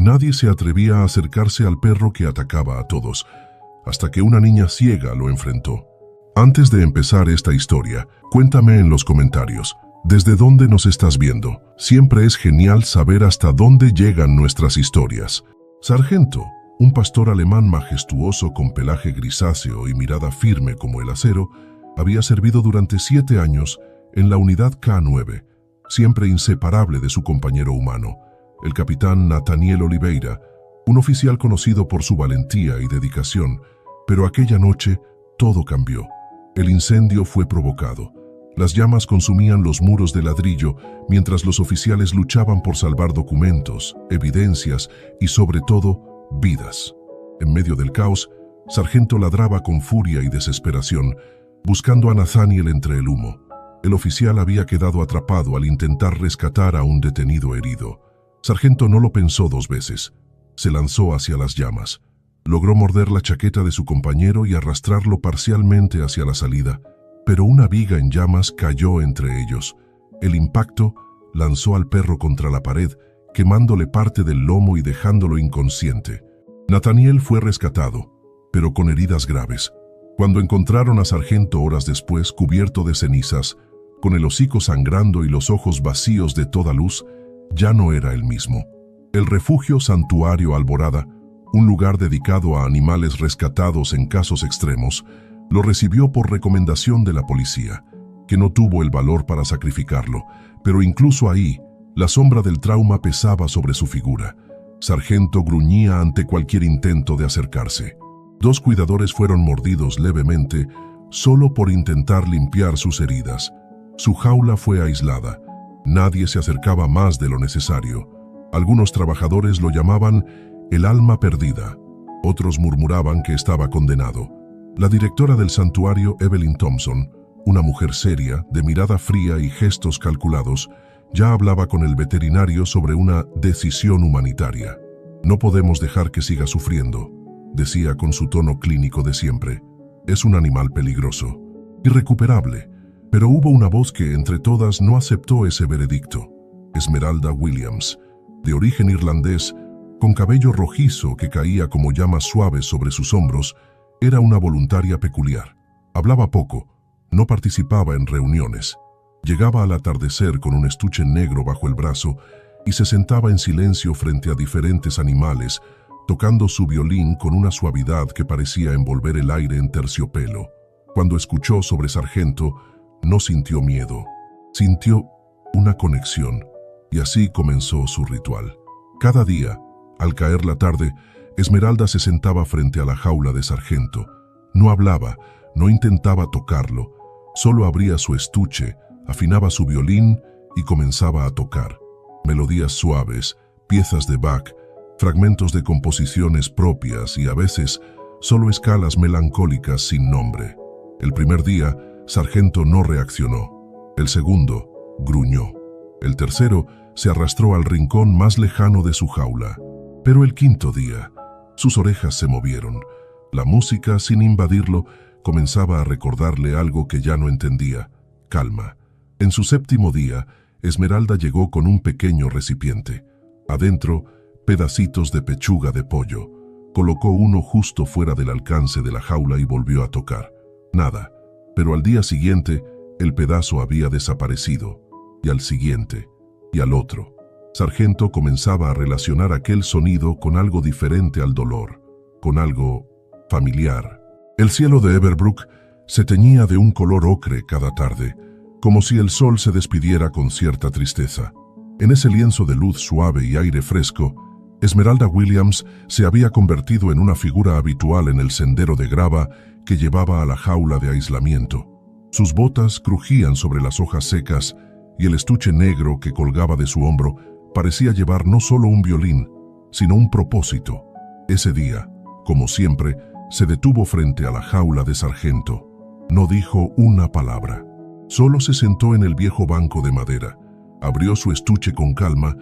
Nadie se atrevía a acercarse al perro que atacaba a todos, hasta que una niña ciega lo enfrentó. Antes de empezar esta historia, cuéntame en los comentarios, ¿desde dónde nos estás viendo? Siempre es genial saber hasta dónde llegan nuestras historias. Sargento, un pastor alemán majestuoso con pelaje grisáceo y mirada firme como el acero, había servido durante 7 años en la unidad K9, siempre inseparable de su compañero humano, el capitán Nathaniel Oliveira, un oficial conocido por su valentía y dedicación, pero aquella noche todo cambió. El incendio fue provocado. Las llamas consumían los muros de ladrillo mientras los oficiales luchaban por salvar documentos, evidencias y, sobre todo, vidas. En medio del caos, Sargento ladraba con furia y desesperación, buscando a Nathaniel entre el humo. El oficial había quedado atrapado al intentar rescatar a un detenido herido. Sargento no lo pensó 2 veces. Se lanzó hacia las llamas. Logró morder la chaqueta de su compañero y arrastrarlo parcialmente hacia la salida, pero una viga en llamas cayó entre ellos. El impacto lanzó al perro contra la pared, quemándole parte del lomo y dejándolo inconsciente. Nathaniel fue rescatado, pero con heridas graves. Cuando encontraron a Sargento horas después, cubierto de cenizas, con el hocico sangrando y los ojos vacíos de toda luz, ya no era el mismo. El refugio Santuario Alborada, un lugar dedicado a animales rescatados en casos extremos, lo recibió por recomendación de la policía, que no tuvo el valor para sacrificarlo, pero incluso ahí, la sombra del trauma pesaba sobre su figura. Sargento gruñía ante cualquier intento de acercarse. 2 cuidadores fueron mordidos levemente, solo por intentar limpiar sus heridas. Su jaula fue aislada. Nadie se acercaba más de lo necesario. Algunos trabajadores lo llamaban el alma perdida. Otros murmuraban que estaba condenado. La directora del santuario, Evelyn Thompson, una mujer seria, de mirada fría y gestos calculados, ya hablaba con el veterinario sobre una decisión humanitaria. «No podemos dejar que siga sufriendo», decía con su tono clínico de siempre. «Es un animal peligroso, irrecuperable». Pero hubo una voz que, entre todas, no aceptó ese veredicto. Esmeralda Williams, de origen irlandés, con cabello rojizo que caía como llamas suaves sobre sus hombros, era una voluntaria peculiar. Hablaba poco, no participaba en reuniones. Llegaba al atardecer con un estuche negro bajo el brazo y se sentaba en silencio frente a diferentes animales, tocando su violín con una suavidad que parecía envolver el aire en terciopelo. Cuando escuchó sobre Sargento, no sintió miedo, sintió una conexión, y así comenzó su ritual. Cada día, al caer la tarde, Esmeralda se sentaba frente a la jaula de Sargento. No hablaba, no intentaba tocarlo, solo abría su estuche, afinaba su violín y comenzaba a tocar. Melodías suaves, piezas de Bach, fragmentos de composiciones propias y a veces solo escalas melancólicas sin nombre. El primer día, Sargento no reaccionó. El segundo, gruñó. El tercero, se arrastró al rincón más lejano de su jaula. Pero el quinto día, sus orejas se movieron. La música, sin invadirlo, comenzaba a recordarle algo que ya no entendía: calma. En su 7º día, Esmeralda llegó con un pequeño recipiente. Adentro, pedacitos de pechuga de pollo. Colocó uno justo fuera del alcance de la jaula y volvió a tocar. Nada. Pero al día siguiente, el pedazo había desaparecido, y al siguiente, y al otro. Sargento comenzaba a relacionar aquel sonido con algo diferente al dolor, con algo familiar. El cielo de Everbrook se teñía de un color ocre cada tarde, como si el sol se despidiera con cierta tristeza. En ese lienzo de luz suave y aire fresco, Esmeralda Williams se había convertido en una figura habitual en el sendero de grava que llevaba a la jaula de aislamiento. Sus botas crujían sobre las hojas secas y el estuche negro que colgaba de su hombro parecía llevar no solo un violín, sino un propósito. Ese día, como siempre, se detuvo frente a la jaula de Sargento. No dijo una palabra. Solo se sentó en el viejo banco de madera, abrió su estuche con calma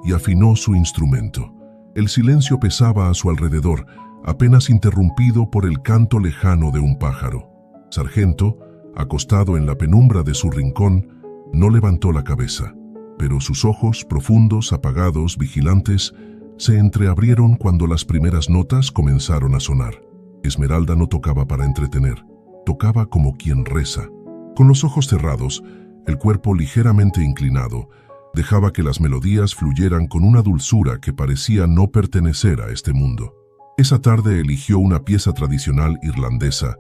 y afinó su instrumento. El silencio pesaba a su alrededor, apenas interrumpido por el canto lejano de un pájaro. Sargento, acostado en la penumbra de su rincón, no levantó la cabeza, pero sus ojos, profundos, apagados, vigilantes, se entreabrieron cuando las primeras notas comenzaron a sonar. Esmeralda no tocaba para entretener, tocaba como quien reza. Con los ojos cerrados, el cuerpo ligeramente inclinado, dejaba que las melodías fluyeran con una dulzura que parecía no pertenecer a este mundo. Esa tarde eligió una pieza tradicional irlandesa,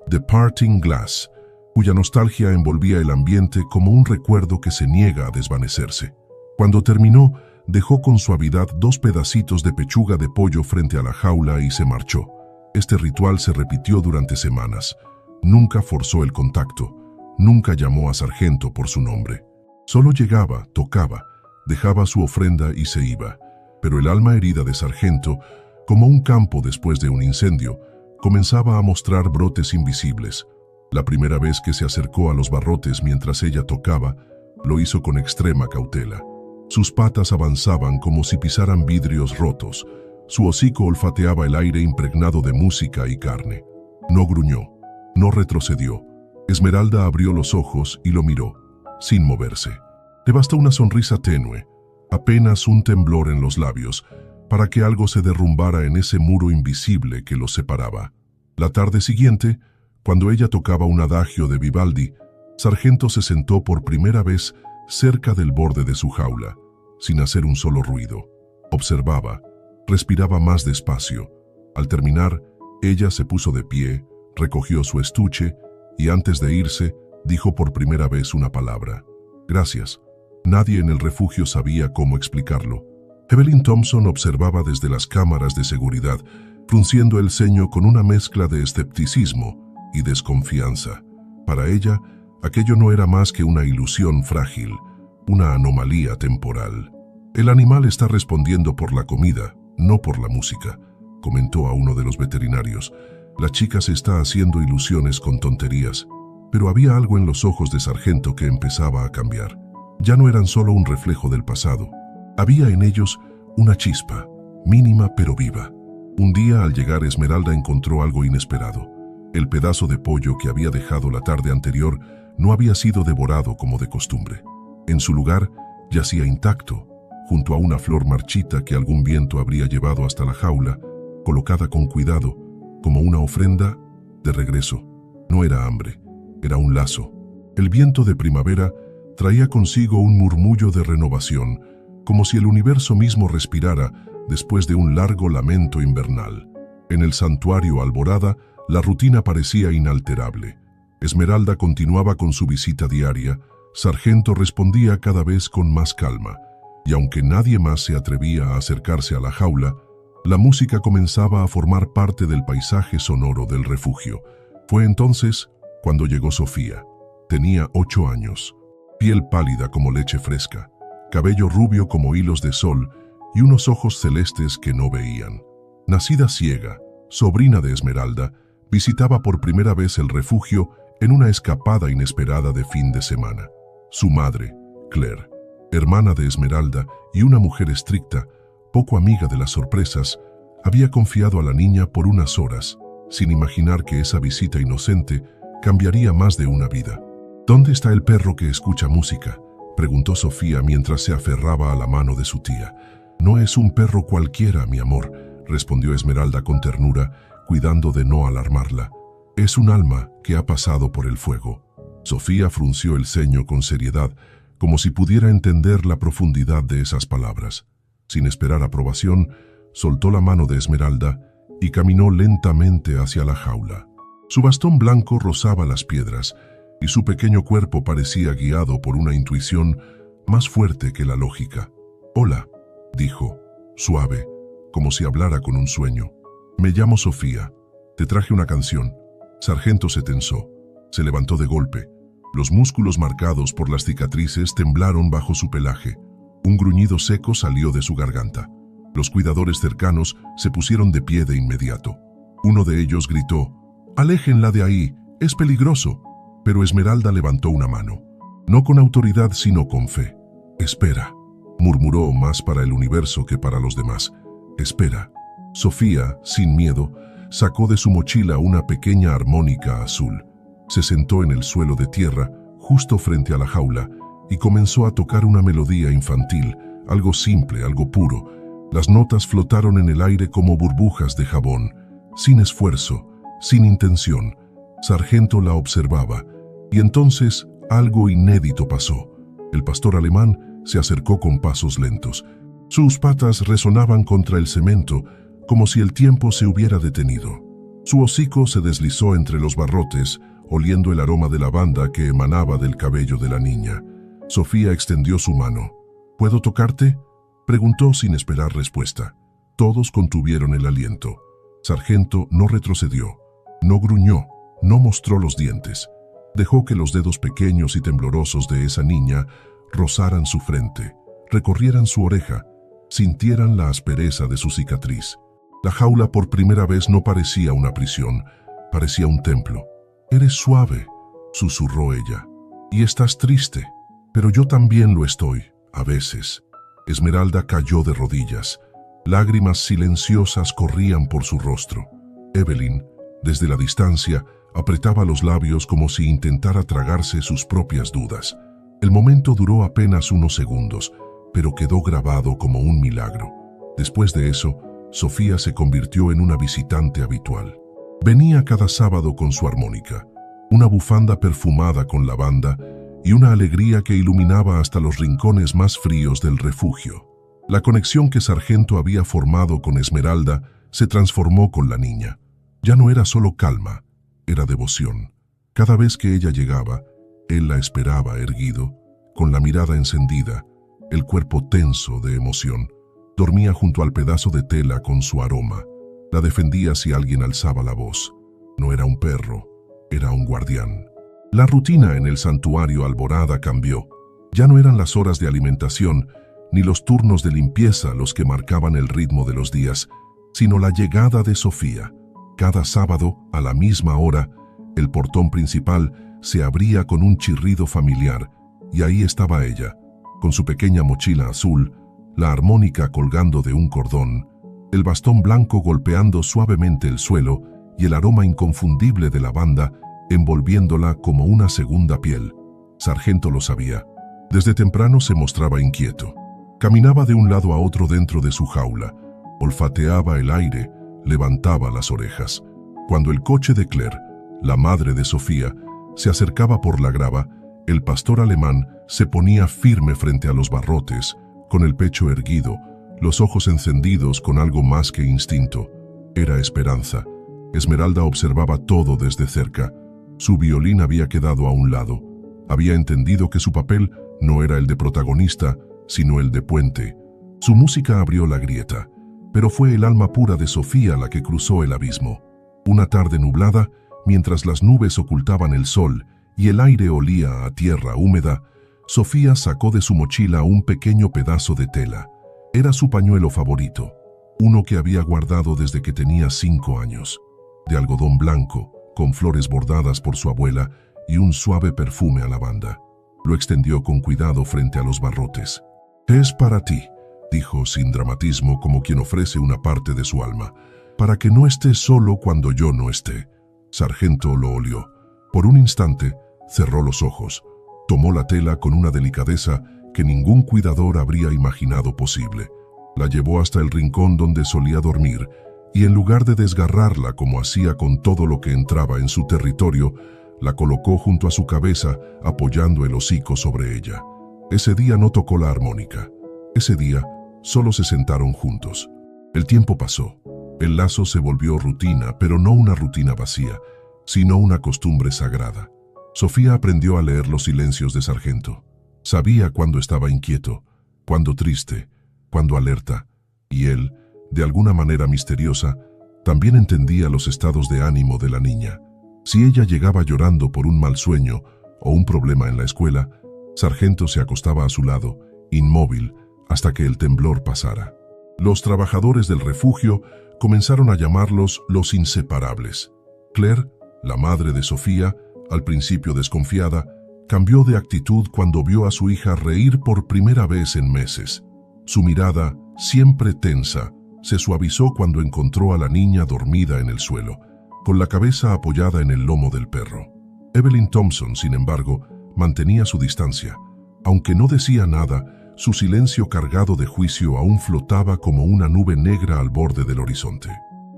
The Parting Glass, cuya nostalgia envolvía el ambiente como un recuerdo que se niega a desvanecerse. Cuando terminó, dejó con suavidad 2 pedacitos de pechuga de pollo frente a la jaula y se marchó. Este ritual se repitió durante semanas. Nunca forzó el contacto, nunca llamó a Sargento por su nombre. Solo llegaba, tocaba, dejaba su ofrenda y se iba. Pero el alma herida de Sargento, como un campo después de un incendio, comenzaba a mostrar brotes invisibles. La primera vez que se acercó a los barrotes mientras ella tocaba, lo hizo con extrema cautela. Sus patas avanzaban como si pisaran vidrios rotos. Su hocico olfateaba el aire impregnado de música y carne. No gruñó, no retrocedió. Esmeralda abrió los ojos y lo miró, sin moverse. Le bastó una sonrisa tenue, apenas un temblor en los labios, para que algo se derrumbara en ese muro invisible que los separaba. La tarde siguiente, cuando ella tocaba un adagio de Vivaldi, Sargento se sentó por primera vez cerca del borde de su jaula, sin hacer un solo ruido. Observaba, respiraba más despacio. Al terminar, ella se puso de pie, recogió su estuche y antes de irse, dijo por primera vez una palabra. Gracias. Nadie en el refugio sabía cómo explicarlo. Evelyn Thompson observaba desde las cámaras de seguridad, frunciendo el ceño con una mezcla de escepticismo y desconfianza. Para ella, aquello no era más que una ilusión frágil, una anomalía temporal. El animal está respondiendo por la comida, no por la música, comentó a uno de los veterinarios. La chica se está haciendo ilusiones con tonterías, pero había algo en los ojos de Sargento que empezaba a cambiar. Ya no eran solo un reflejo del pasado. Había en ellos una chispa, mínima pero viva. Un día, al llegar, Esmeralda encontró algo inesperado. El pedazo de pollo que había dejado la tarde anterior no había sido devorado como de costumbre. En su lugar, yacía intacto, junto a una flor marchita que algún viento habría llevado hasta la jaula, colocada con cuidado, como una ofrenda de regreso. No era hambre, era un lazo. El viento de primavera traía consigo un murmullo de renovación, como si el universo mismo respirara después de un largo lamento invernal. En el santuario Alborada, la rutina parecía inalterable. Esmeralda continuaba con su visita diaria, Sargento respondía cada vez con más calma, y aunque nadie más se atrevía a acercarse a la jaula, la música comenzaba a formar parte del paisaje sonoro del refugio. Fue entonces cuando llegó Sofía. Tenía 8 años, piel pálida como leche fresca, cabello rubio como hilos de sol y unos ojos celestes que no veían. Nacida ciega, sobrina de Esmeralda, visitaba por primera vez el refugio en una escapada inesperada de fin de semana. Su madre, Claire, hermana de Esmeralda y una mujer estricta, poco amiga de las sorpresas, había confiado a la niña por unas horas, sin imaginar que esa visita inocente cambiaría más de una vida. ¿Dónde está el perro que escucha música?, preguntó Sofía mientras se aferraba a la mano de su tía. No es un perro cualquiera, mi amor, respondió Esmeralda con ternura, cuidando de no alarmarla. Es un alma que ha pasado por el fuego. Sofía frunció el ceño con seriedad, como si pudiera entender la profundidad de esas palabras. Sin esperar aprobación, soltó la mano de Esmeralda y caminó lentamente hacia la jaula. Su bastón blanco rozaba las piedras y su pequeño cuerpo parecía guiado por una intuición más fuerte que la lógica. «Hola», dijo, suave, como si hablara con un sueño. «Me llamo Sofía. Te traje una canción». Sargento se tensó. Se levantó de golpe. Los músculos marcados por las cicatrices temblaron bajo su pelaje. Un gruñido seco salió de su garganta. Los cuidadores cercanos se pusieron de pie de inmediato. Uno de ellos gritó: «Aléjenla de ahí, es peligroso». Pero Esmeralda levantó una mano. No con autoridad, sino con fe. «Espera», murmuró, más para el universo que para los demás. «Espera». Sofía, sin miedo, sacó de su mochila una pequeña armónica azul. Se sentó en el suelo de tierra, justo frente a la jaula, y comenzó a tocar una melodía infantil, algo simple, algo puro, Las notas flotaron en el aire como burbujas de jabón, sin esfuerzo, sin intención. Sargento la observaba, y entonces algo inédito pasó. El pastor alemán se acercó con pasos lentos. Sus patas resonaban contra el cemento, como si el tiempo se hubiera detenido. Su hocico se deslizó entre los barrotes, oliendo el aroma de lavanda que emanaba del cabello de la niña. Sofía extendió su mano. ¿Puedo tocarte?, preguntó sin esperar respuesta. Todos contuvieron el aliento. Sargento no retrocedió, no gruñó, no mostró los dientes. Dejó que los dedos pequeños y temblorosos de esa niña rozaran su frente, recorrieran su oreja, sintieran la aspereza de su cicatriz. La jaula por primera vez no parecía una prisión, parecía un templo. «Eres suave», susurró ella, «y estás triste, pero yo también lo estoy, a veces». Esmeralda cayó de rodillas. Lágrimas silenciosas corrían por su rostro. Evelyn, desde la distancia, apretaba los labios como si intentara tragarse sus propias dudas. El momento duró apenas unos segundos, pero quedó grabado como un milagro. Después de eso, Sofía se convirtió en una visitante habitual. Venía cada sábado con su armónica, una bufanda perfumada con lavanda y una alegría que iluminaba hasta los rincones más fríos del refugio. La conexión que Sargento había formado con Esmeralda se transformó con la niña. Ya no era solo calma, era devoción. Cada vez que ella llegaba, él la esperaba erguido, con la mirada encendida, el cuerpo tenso de emoción. Dormía junto al pedazo de tela con su aroma. La defendía si alguien alzaba la voz. No era un perro, era un guardián. La rutina en el santuario Alborada cambió. Ya no eran las horas de alimentación ni los turnos de limpieza los que marcaban el ritmo de los días, sino la llegada de Sofía. Cada sábado, a la misma hora, el portón principal se abría con un chirrido familiar, y ahí estaba ella, con su pequeña mochila azul, la armónica colgando de un cordón, el bastón blanco golpeando suavemente el suelo y el aroma inconfundible de lavanda envolviéndola como una segunda piel. Sargento lo sabía. Desde temprano se mostraba inquieto. Caminaba de un lado a otro dentro de su jaula, olfateaba el aire, levantaba las orejas. Cuando el coche de Claire, la madre de Sofía, se acercaba por la grava, el pastor alemán se ponía firme frente a los barrotes, con el pecho erguido, los ojos encendidos con algo más que instinto. Era esperanza. Esmeralda observaba todo desde cerca. Su violín había quedado a un lado. Había entendido que su papel no era el de protagonista, sino el de puente. Su música abrió la grieta, pero fue el alma pura de Sofía la que cruzó el abismo. Una tarde nublada, mientras las nubes ocultaban el sol y el aire olía a tierra húmeda, Sofía sacó de su mochila un pequeño pedazo de tela. Era su pañuelo favorito, uno que había guardado desde que tenía 5 años, de algodón blanco, con flores bordadas por su abuela y un suave perfume a lavanda. Lo extendió con cuidado frente a los barrotes. «Es para ti», dijo sin dramatismo, como quien ofrece una parte de su alma, «para que no estés solo cuando yo no esté». Sargento lo olió. Por un instante, cerró los ojos. Tomó la tela con una delicadeza que ningún cuidador habría imaginado posible. La llevó hasta el rincón donde solía dormir, y en lugar de desgarrarla como hacía con todo lo que entraba en su territorio, la colocó junto a su cabeza, apoyando el hocico sobre ella. Ese día no tocó la armónica. Ese día solo se sentaron juntos. El tiempo pasó. El lazo se volvió rutina, pero no una rutina vacía, sino una costumbre sagrada. Sofía aprendió a leer los silencios de Sargento. Sabía cuándo estaba inquieto, cuándo triste, cuándo alerta, y él, de alguna manera misteriosa, también entendía los estados de ánimo de la niña. Si ella llegaba llorando por un mal sueño o un problema en la escuela, Sargento se acostaba a su lado, inmóvil, hasta que el temblor pasara. Los trabajadores del refugio comenzaron a llamarlos los inseparables. Claire, la madre de Sofía, al principio desconfiada, cambió de actitud cuando vio a su hija reír por primera vez en meses. Su mirada, siempre tensa, se suavizó cuando encontró a la niña dormida en el suelo, con la cabeza apoyada en el lomo del perro. Evelyn Thompson, sin embargo, mantenía su distancia. Aunque no decía nada, su silencio cargado de juicio aún flotaba como una nube negra al borde del horizonte.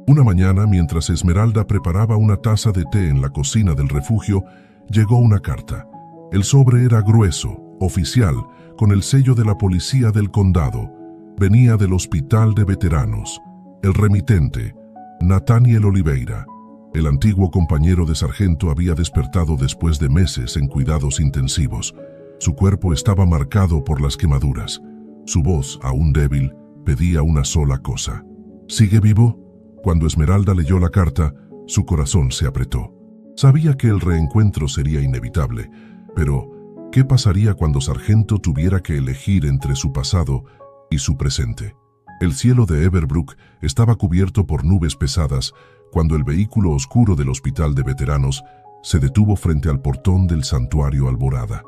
Una mañana, mientras Esmeralda preparaba una taza de té en la cocina del refugio, llegó una carta. El sobre era grueso, oficial, con el sello de la policía del condado. Venía del hospital de veteranos. El remitente, Nathaniel Oliveira. El antiguo compañero de sargento había despertado después de meses en cuidados intensivos. Su cuerpo estaba marcado por las quemaduras. Su voz, aún débil, pedía una sola cosa. ¿Sigue vivo? Cuando Esmeralda leyó la carta, su corazón se apretó. Sabía que el reencuentro sería inevitable, pero ¿qué pasaría cuando Sargento tuviera que elegir entre su pasado y su presente? El cielo de Everbrook estaba cubierto por nubes pesadas cuando el vehículo oscuro del hospital de veteranos se detuvo frente al portón del santuario Alborada.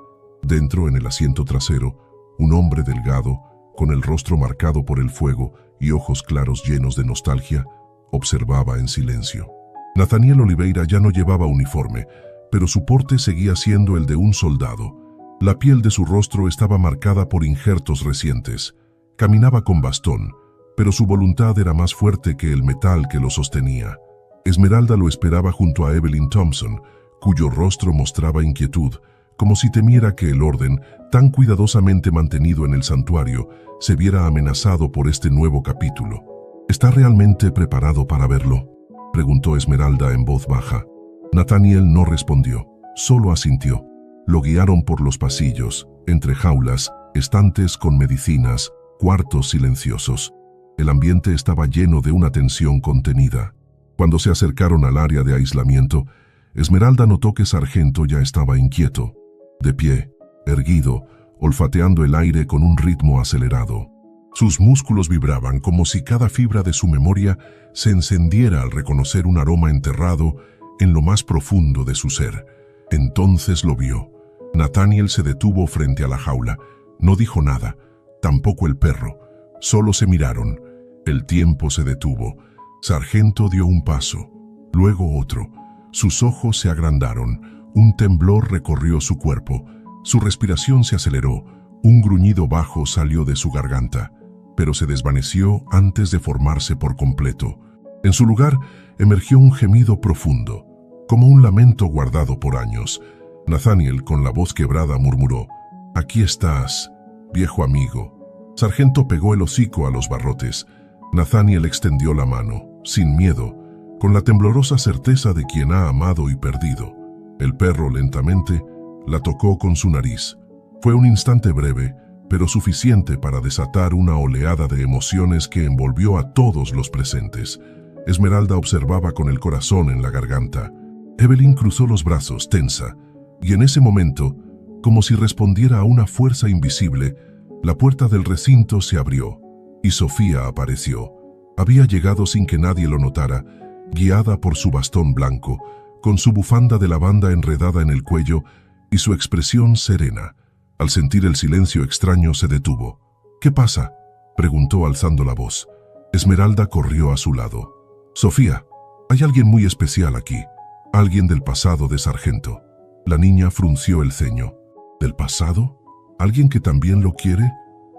Dentro, en el asiento trasero, un hombre delgado, con el rostro marcado por el fuego y ojos claros llenos de nostalgia, observaba en silencio. Nathaniel Oliveira ya no llevaba uniforme, pero su porte seguía siendo el de un soldado. La piel de su rostro estaba marcada por injertos recientes. Caminaba con bastón, pero su voluntad era más fuerte que el metal que lo sostenía. Esmeralda lo esperaba junto a Evelyn Thompson, cuyo rostro mostraba inquietud, como si temiera que el orden, tan cuidadosamente mantenido en el santuario, se viera amenazado por este nuevo capítulo. ¿Está realmente preparado para verlo?, preguntó Esmeralda en voz baja. Nathaniel no respondió, solo asintió. Lo guiaron por los pasillos, entre jaulas, estantes con medicinas, cuartos silenciosos. El ambiente estaba lleno de una tensión contenida. Cuando se acercaron al área de aislamiento, Esmeralda notó que Sargento ya estaba inquieto, de pie, erguido, olfateando el aire con un ritmo acelerado. Sus músculos vibraban como si cada fibra de su memoria se encendiera al reconocer un aroma enterrado en lo más profundo de su ser. Entonces lo vio. Nathaniel se detuvo frente a la jaula. No dijo nada, tampoco el perro. Solo se miraron. El tiempo se detuvo. Sargento dio un paso, luego otro. Sus ojos se agrandaron. Un temblor recorrió su cuerpo. Su respiración se aceleró. Un gruñido bajo salió de su garganta, pero se desvaneció antes de formarse por completo. En su lugar emergió un gemido profundo, como un lamento guardado por años. Nathaniel, con la voz quebrada, murmuró: «Aquí estás, viejo amigo». Sargento pegó el hocico a los barrotes. Nathaniel extendió la mano, sin miedo, con la temblorosa certeza de quien ha amado y perdido. El perro lentamente la tocó con su nariz. Fue un instante breve, pero suficiente para desatar una oleada de emociones que envolvió a todos los presentes. Esmeralda observaba con el corazón en la garganta. Evelyn cruzó los brazos, tensa, y en ese momento, como si respondiera a una fuerza invisible, la puerta del recinto se abrió, y Sofía apareció. Había llegado sin que nadie lo notara, guiada por su bastón blanco, con su bufanda de lavanda enredada en el cuello y su expresión serena. Al sentir el silencio extraño se detuvo. «¿Qué pasa?», preguntó alzando la voz. Esmeralda corrió a su lado. «Sofía, hay alguien muy especial aquí, alguien del pasado de Sargento». La niña frunció el ceño. ¿Del pasado? ¿Alguien que también lo quiere?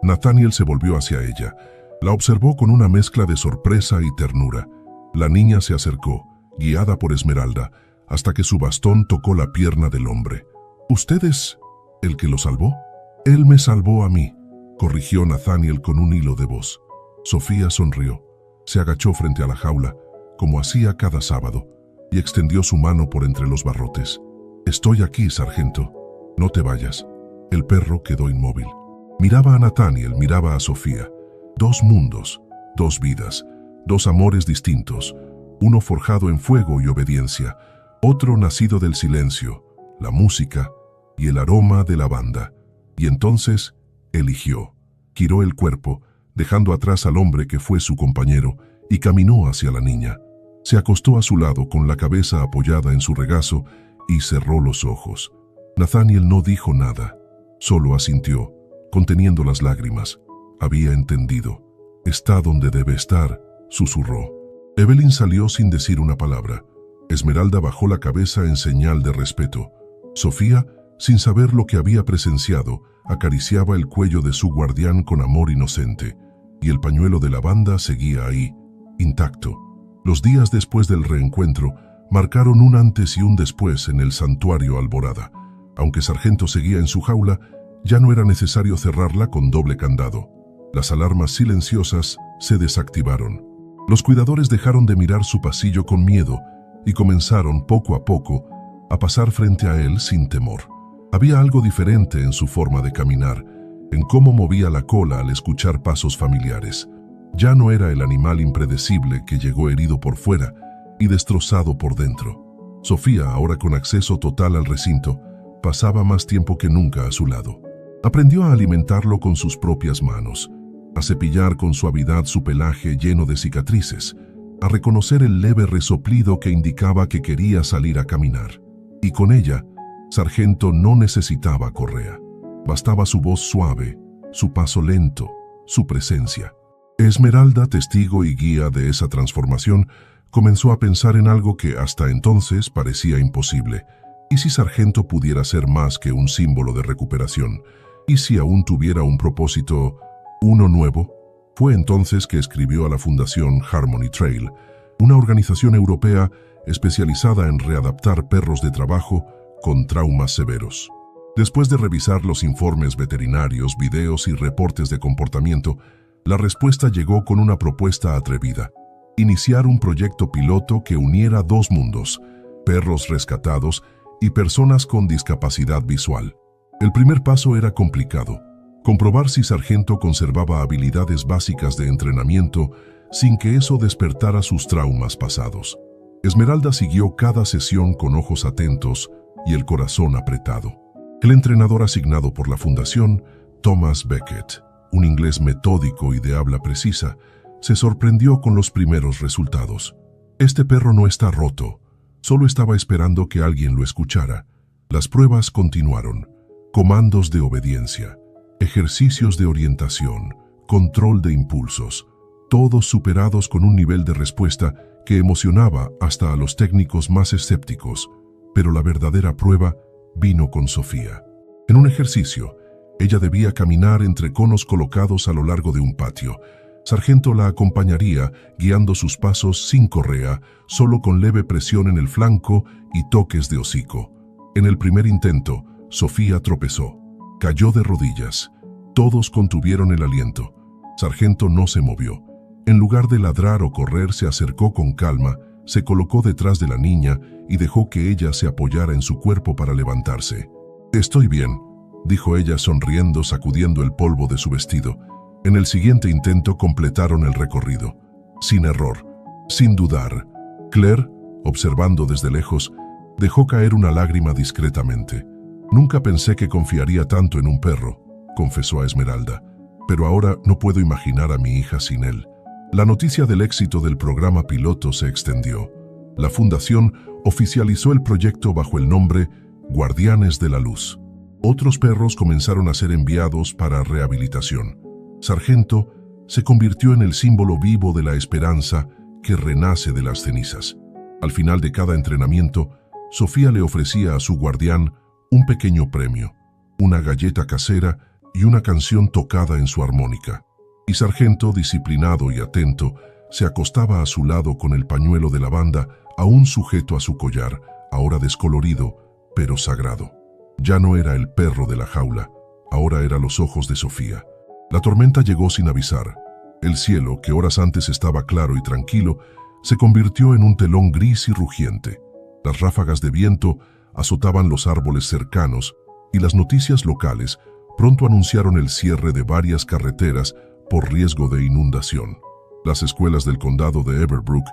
Nathaniel se volvió hacia ella. La observó con una mezcla de sorpresa y ternura. La niña se acercó, guiada por Esmeralda, hasta que su bastón tocó la pierna del hombre. «¿Usted es el que lo salvó?». «Él me salvó a mí», corrigió Nathaniel con un hilo de voz. Sofía sonrió. Se agachó frente a la jaula, como hacía cada sábado, y extendió su mano por entre los barrotes. «Estoy aquí, sargento. No te vayas». El perro quedó inmóvil. Miraba a Nathaniel, miraba a Sofía. Dos mundos, dos vidas, dos amores distintos, uno forjado en fuego y obediencia, otro nacido del silencio, la música y el aroma de lavanda. Y entonces eligió, giró el cuerpo, dejando atrás al hombre que fue su compañero, y caminó hacia la niña. Se acostó a su lado con la cabeza apoyada en su regazo y cerró los ojos. Nathaniel no dijo nada, solo asintió, conteniendo las lágrimas. Había entendido. «Está donde debe estar», susurró. Evelyn salió sin decir una palabra. Esmeralda bajó la cabeza en señal de respeto. Sofía sin saber lo que había presenciado, acariciaba el cuello de su guardián con amor inocente, y el pañuelo de lavanda seguía ahí, intacto. Los días después del reencuentro marcaron un antes y un después en el santuario Alborada. Aunque Sargento seguía en su jaula, ya no era necesario cerrarla con doble candado. Las alarmas silenciosas se desactivaron. Los cuidadores dejaron de mirar su pasillo con miedo y comenzaron, poco a poco, a pasar frente a él sin temor. Había algo diferente en su forma de caminar, en cómo movía la cola al escuchar pasos familiares. Ya no era el animal impredecible que llegó herido por fuera y destrozado por dentro. Sofía, ahora con acceso total al recinto, pasaba más tiempo que nunca a su lado. Aprendió a alimentarlo con sus propias manos, a cepillar con suavidad su pelaje lleno de cicatrices, a reconocer el leve resoplido que indicaba que quería salir a caminar. Y con ella, Sargento no necesitaba correa. Bastaba su voz suave, su paso lento, su presencia. Esmeralda, testigo y guía de esa transformación, comenzó a pensar en algo que hasta entonces parecía imposible. ¿Y si Sargento pudiera ser más que un símbolo de recuperación? ¿Y si aún tuviera un propósito, uno nuevo? Fue entonces que escribió a la Fundación Harmony Trail, una organización europea especializada en readaptar perros de trabajo con traumas severos. Después de revisar los informes veterinarios, videos y reportes de comportamiento, la respuesta llegó con una propuesta atrevida: iniciar un proyecto piloto que uniera dos mundos, perros rescatados y personas con discapacidad visual. El primer paso era complicado: comprobar si Sargento conservaba habilidades básicas de entrenamiento sin que eso despertara sus traumas pasados. Esmeralda siguió cada sesión con ojos atentos y el corazón apretado. El entrenador asignado por la fundación, Thomas Beckett, un inglés metódico y de habla precisa, se sorprendió con los primeros resultados. Este perro no está roto, solo estaba esperando que alguien lo escuchara. Las pruebas continuaron: comandos de obediencia, ejercicios de orientación, control de impulsos, todos superados con un nivel de respuesta que emocionaba hasta a los técnicos más escépticos. Pero la verdadera prueba vino con Sofía. En un ejercicio, ella debía caminar entre conos colocados a lo largo de un patio. Sargento la acompañaría, guiando sus pasos sin correa, solo con leve presión en el flanco y toques de hocico. En el primer intento, Sofía tropezó, cayó de rodillas. Todos contuvieron el aliento. Sargento no se movió. En lugar de ladrar o correr, se acercó con calma, se colocó detrás de la niña y dejó que ella se apoyara en su cuerpo para levantarse. «Estoy bien», dijo ella sonriendo, sacudiendo el polvo de su vestido. En el siguiente intento completaron el recorrido, sin error, sin dudar. Claire, observando desde lejos, dejó caer una lágrima discretamente. «Nunca pensé que confiaría tanto en un perro», confesó a Esmeralda, «pero ahora no puedo imaginar a mi hija sin él». La noticia del éxito del programa piloto se extendió. La fundación oficializó el proyecto bajo el nombre Guardianes de la Luz. Otros perros comenzaron a ser enviados para rehabilitación. Sargento se convirtió en el símbolo vivo de la esperanza que renace de las cenizas. Al final de cada entrenamiento, Sofía le ofrecía a su guardián un pequeño premio, una galleta casera y una canción tocada en su armónica. Y Sargento, disciplinado y atento, se acostaba a su lado con el pañuelo de lavanda aún sujeto a su collar, ahora descolorido, pero sagrado. Ya no era el perro de la jaula, ahora eran los ojos de Sofía. La tormenta llegó sin avisar. El cielo, que horas antes estaba claro y tranquilo, se convirtió en un telón gris y rugiente. Las ráfagas de viento azotaban los árboles cercanos y las noticias locales pronto anunciaron el cierre de varias carreteras por riesgo de inundación. Las escuelas del condado de Everbrook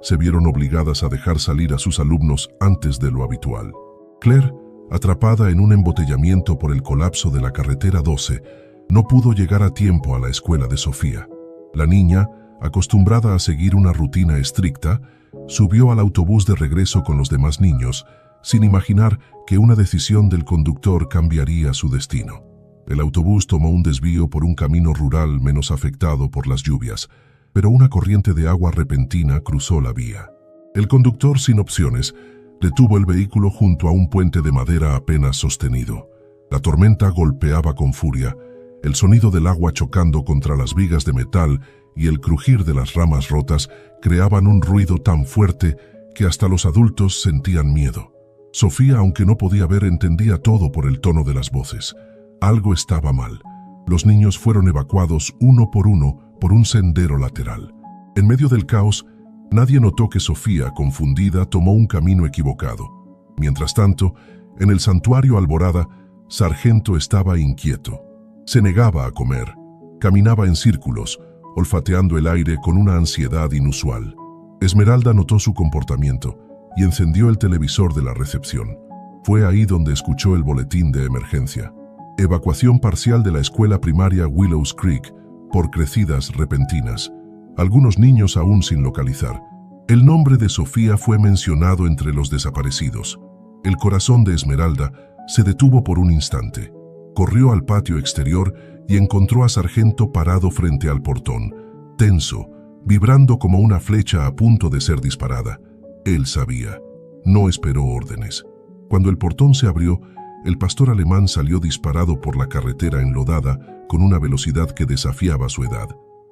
se vieron obligadas a dejar salir a sus alumnos antes de lo habitual. Claire, atrapada en un embotellamiento por el colapso de la carretera 12, no pudo llegar a tiempo a la escuela de Sofía. La niña, acostumbrada a seguir una rutina estricta, subió al autobús de regreso con los demás niños, sin imaginar que una decisión del conductor cambiaría su destino. El autobús tomó un desvío por un camino rural menos afectado por las lluvias, pero una corriente de agua repentina cruzó la vía. El conductor, sin opciones, Detuvo el vehículo junto a un puente de madera apenas sostenido. La tormenta golpeaba con furia. El sonido del agua chocando contra las vigas de metal y el crujir de las ramas rotas creaban un ruido tan fuerte que hasta los adultos sentían miedo. Sofía, aunque no podía ver, entendía todo por el tono de las voces. Algo estaba mal. Los niños fueron evacuados uno por uno por un sendero lateral. En medio del caos, nadie notó que Sofía, confundida, tomó un camino equivocado. Mientras tanto, en el santuario Alborada, Sargento estaba inquieto. Se negaba a comer. Caminaba en círculos, olfateando el aire con una ansiedad inusual. Esmeralda notó su comportamiento y encendió el televisor de la recepción. Fue ahí donde escuchó el boletín de emergencia. Evacuación parcial de la escuela primaria Willows Creek por crecidas repentinas. Algunos niños aún sin localizar. El nombre de Sofía fue mencionado entre los desaparecidos. El corazón de Esmeralda se detuvo por un instante. Corrió al patio exterior y encontró a Sargento parado frente al portón, tenso, vibrando como una flecha a punto de ser disparada. Él sabía. No esperó órdenes. Cuando el portón se abrió, el pastor alemán salió disparado por la carretera enlodada con una velocidad que desafiaba su edad.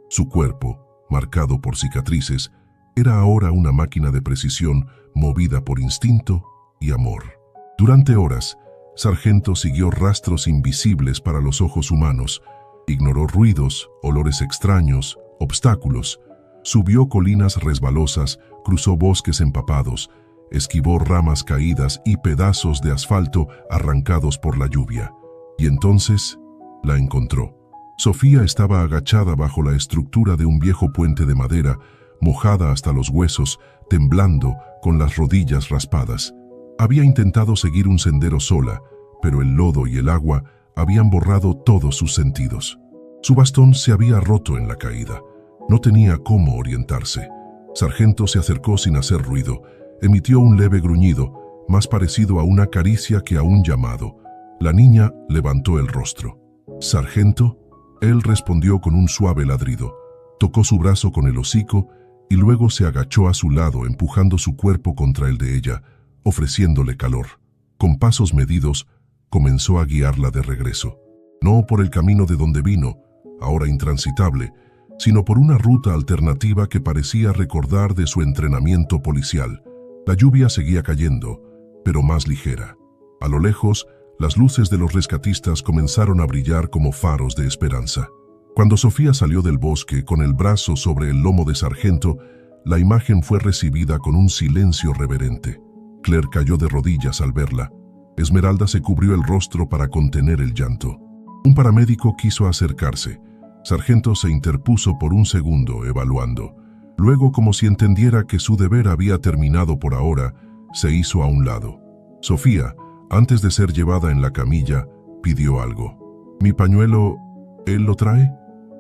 Su cuerpo, marcado por cicatrices, era ahora una máquina de precisión movida por instinto y amor. Durante horas, Sargento siguió rastros invisibles para los ojos humanos, ignoró ruidos, olores extraños, obstáculos, subió colinas resbalosas, cruzó bosques empapados, esquivó ramas caídas y pedazos de asfalto arrancados por la lluvia. Y entonces la encontró. Sofía estaba agachada bajo la estructura de un viejo puente de madera, mojada hasta los huesos, temblando, con las rodillas raspadas. Había intentado seguir un sendero sola, pero el lodo y el agua habían borrado todos sus sentidos. Su bastón se había roto en la caída. No tenía cómo orientarse. Sargento se acercó sin hacer ruido. Emitió un leve gruñido, más parecido a una caricia que a un llamado. La niña levantó el rostro. «¿Sargento?» Él respondió con un suave ladrido. Tocó su brazo con el hocico y luego se agachó a su lado, empujando su cuerpo contra el de ella, ofreciéndole calor. Con pasos medidos, comenzó a guiarla de regreso. No por el camino de donde vino, ahora intransitable, sino por una ruta alternativa que parecía recordar de su entrenamiento policial. La lluvia seguía cayendo, pero más ligera. A lo lejos, las luces de los rescatistas comenzaron a brillar como faros de esperanza. Cuando Sofía salió del bosque con el brazo sobre el lomo de Sargento, la imagen fue recibida con un silencio reverente. Claire cayó de rodillas al verla. Esmeralda se cubrió el rostro para contener el llanto. Un paramédico quiso acercarse. Sargento se interpuso por un segundo, evaluando. Luego, como si entendiera que su deber había terminado por ahora, se hizo a un lado. Sofía, antes de ser llevada en la camilla, pidió algo. «¿Mi pañuelo, él lo trae?»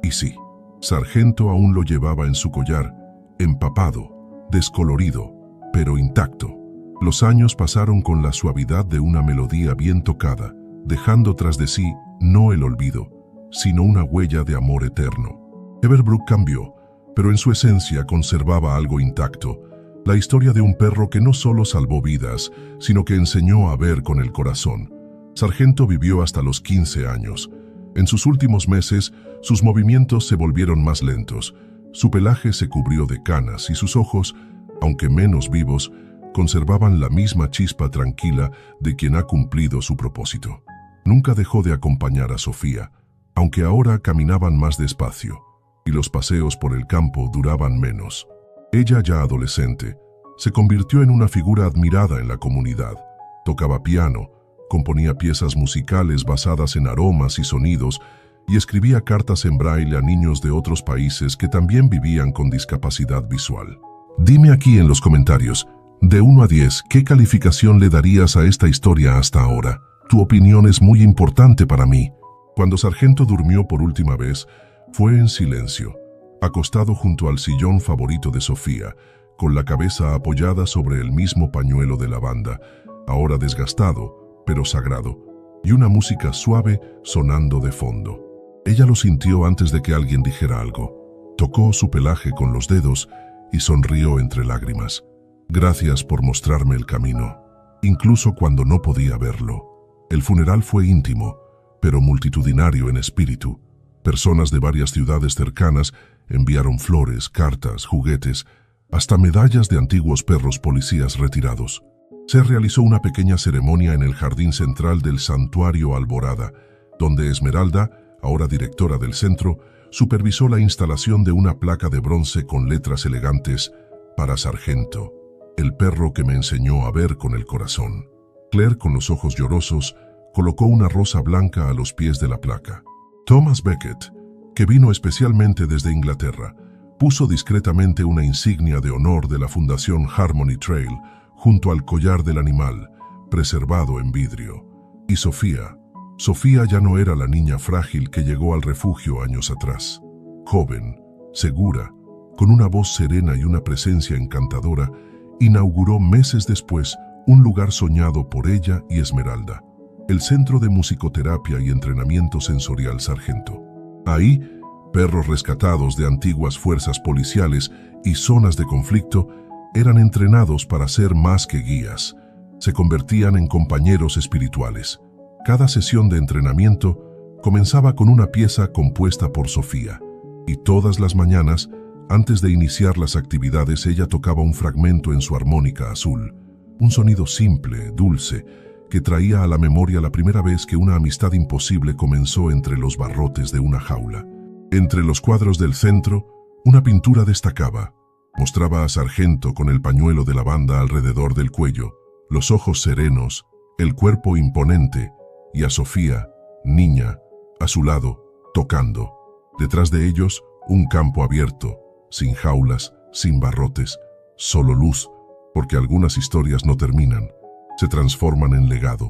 Y sí, Sargento aún lo llevaba en su collar, empapado, descolorido, pero intacto. Los años pasaron con la suavidad de una melodía bien tocada, dejando tras de sí no el olvido, sino una huella de amor eterno. Everbrook cambió, pero en su esencia conservaba algo intacto, la historia de un perro que no solo salvó vidas, sino que enseñó a ver con el corazón. Sargento vivió hasta los 15 años. En sus últimos meses, sus movimientos se volvieron más lentos, su pelaje se cubrió de canas y sus ojos, aunque menos vivos, conservaban la misma chispa tranquila de quien ha cumplido su propósito. Nunca dejó de acompañar a Sofía, aunque ahora caminaban más despacio, y los paseos por el campo duraban menos. Ella, ya adolescente, se convirtió en una figura admirada en la comunidad. Tocaba piano, componía piezas musicales basadas en aromas y sonidos, y escribía cartas en braille a niños de otros países que también vivían con discapacidad visual. Dime aquí en los comentarios, de 1 a 10, ¿qué calificación le darías a esta historia hasta ahora? Tu opinión es muy importante para mí. Cuando Sargento durmió por última vez, fue en silencio, acostado junto al sillón favorito de Sofía, con la cabeza apoyada sobre el mismo pañuelo de lavanda, ahora desgastado, pero sagrado, y una música suave sonando de fondo. Ella lo sintió antes de que alguien dijera algo. Tocó su pelaje con los dedos y sonrió entre lágrimas. «Gracias por mostrarme el camino». incluso cuando no podía verlo. El funeral fue íntimo, pero multitudinario en espíritu. Personas de varias ciudades cercanas enviaron flores, cartas, juguetes, hasta medallas de antiguos perros policías retirados. Se realizó una pequeña ceremonia en el jardín central del Santuario Alborada, donde Esmeralda, ahora directora del centro, supervisó la instalación de una placa de bronce con letras elegantes para Sargento, el perro que me enseñó a ver con el corazón. Claire, con los ojos llorosos, colocó una rosa blanca a los pies de la placa. Thomas Becket, que vino especialmente desde Inglaterra, puso discretamente una insignia de honor de la Fundación Harmony Trail junto al collar del animal, preservado en vidrio. Y Sofía ya no era la niña frágil que llegó al refugio años atrás. Joven, segura, con una voz serena y una presencia encantadora, inauguró meses después un lugar soñado por ella y Esmeralda, el Centro de Musicoterapia y Entrenamiento Sensorial Sargento. Ahí, perros rescatados de antiguas fuerzas policiales y zonas de conflicto eran entrenados para ser más que guías. Se convertían en compañeros espirituales. Cada sesión de entrenamiento comenzaba con una pieza compuesta por Sofía, y todas las mañanas, antes de iniciar las actividades, ella tocaba un fragmento en su armónica azul, un sonido simple, dulce, que traía a la memoria la primera vez que una amistad imposible comenzó entre los barrotes de una jaula. Entre los cuadros del centro, una pintura destacaba. Mostraba a Sargento con el pañuelo de lavanda alrededor del cuello, los ojos serenos, el cuerpo imponente, y a Sofía, niña, a su lado, tocando. Detrás de ellos, un campo abierto, sin jaulas, sin barrotes, solo luz, porque algunas historias no terminan, se transforman en legado.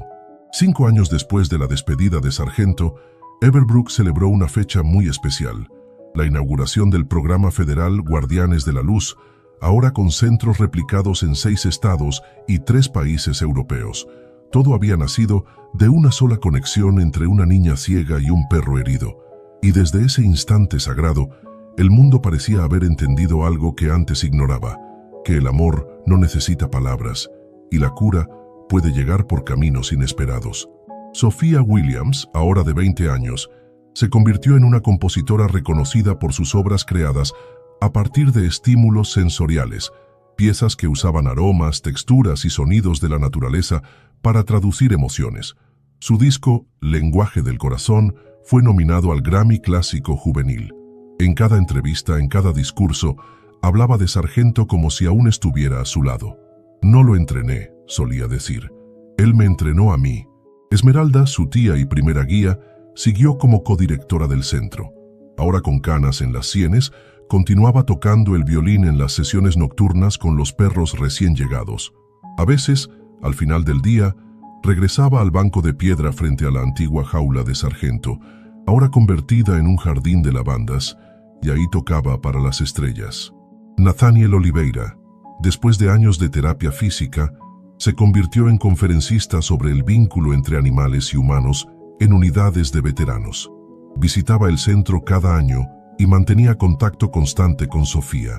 5 años después de la despedida de Sargento, Everbrook celebró una fecha muy especial, la inauguración del programa federal Guardianes de la Luz, ahora con centros replicados en 6 estados y 3 países europeos. Todo había nacido de una sola conexión entre una niña ciega y un perro herido, y desde ese instante sagrado, el mundo parecía haber entendido algo que antes ignoraba, que el amor no necesita palabras, y la cura puede llegar por caminos inesperados. Sofía Williams, ahora de 20 años, se convirtió en una compositora reconocida por sus obras creadas a partir de estímulos sensoriales, piezas que usaban aromas, texturas y sonidos de la naturaleza para traducir emociones. Su disco, Lenguaje del Corazón, fue nominado al Grammy Clásico Juvenil. En cada entrevista, en cada discurso, hablaba de Sargento como si aún estuviera a su lado. No lo entrené, solía decir. Él me entrenó a mí. Esmeralda, su tía y primera guía, siguió como codirectora del centro. Ahora con canas en las sienes, continuaba tocando el violín en las sesiones nocturnas con los perros recién llegados. A veces, al final del día, regresaba al banco de piedra frente a la antigua jaula de Sargento, ahora convertida en un jardín de lavandas, y ahí tocaba para las estrellas. Nathaniel Oliveira, después de años de terapia física, se convirtió en conferencista sobre el vínculo entre animales y humanos en unidades de veteranos. Visitaba el centro cada año y mantenía contacto constante con Sofía,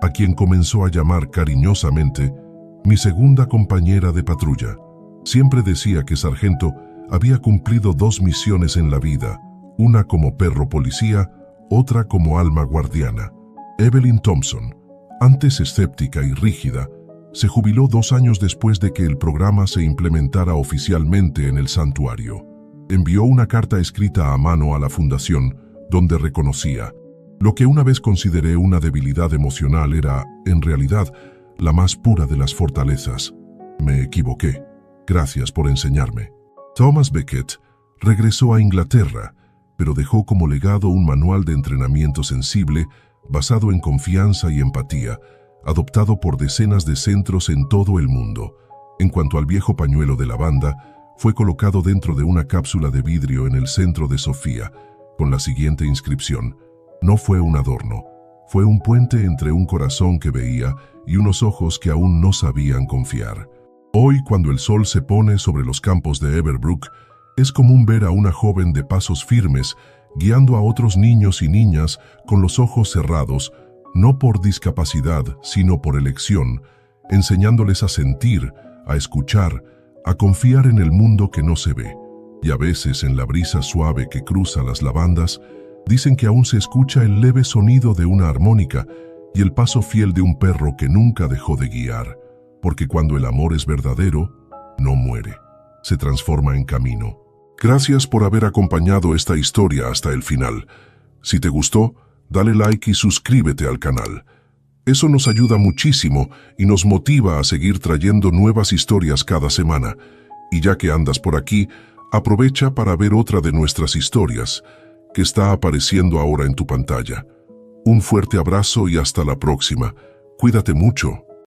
a quien comenzó a llamar cariñosamente mi segunda compañera de patrulla. Siempre decía que Sargento había cumplido 2 misiones en la vida, una como perro policía, otra como alma guardiana. Evelyn Thompson, antes escéptica y rígida, se jubiló 2 años después de que el programa se implementara oficialmente en el santuario. Envió una carta escrita a mano a la fundación, donde reconocía: lo que una vez consideré una debilidad emocional era, en realidad, la más pura de las fortalezas. Me equivoqué. Gracias por enseñarme. Thomas Becket regresó a Inglaterra, pero dejó como legado un manual de entrenamiento sensible basado en confianza y empatía, adoptado por decenas de centros en todo el mundo. En cuanto al viejo pañuelo de lavanda, fue colocado dentro de una cápsula de vidrio en el centro de Sofía, con la siguiente inscripción: no fue un adorno, fue un puente entre un corazón que veía y unos ojos que aún no sabían confiar. Hoy, cuando el sol se pone sobre los campos de Everbrook, es común ver a una joven de pasos firmes guiando a otros niños y niñas con los ojos cerrados, no por discapacidad, sino por elección, enseñándoles a sentir, a escuchar, a confiar en el mundo que no se ve. Y a veces en la brisa suave que cruza las lavandas, dicen que aún se escucha el leve sonido de una armónica y el paso fiel de un perro que nunca dejó de guiar, porque cuando el amor es verdadero, no muere, se transforma en camino. Gracias por haber acompañado esta historia hasta el final. Si te gustó, dale like y suscríbete al canal. Eso nos ayuda muchísimo y nos motiva a seguir trayendo nuevas historias cada semana. Y ya que andas por aquí, aprovecha para ver otra de nuestras historias, que está apareciendo ahora en tu pantalla. Un fuerte abrazo y hasta la próxima. Cuídate mucho.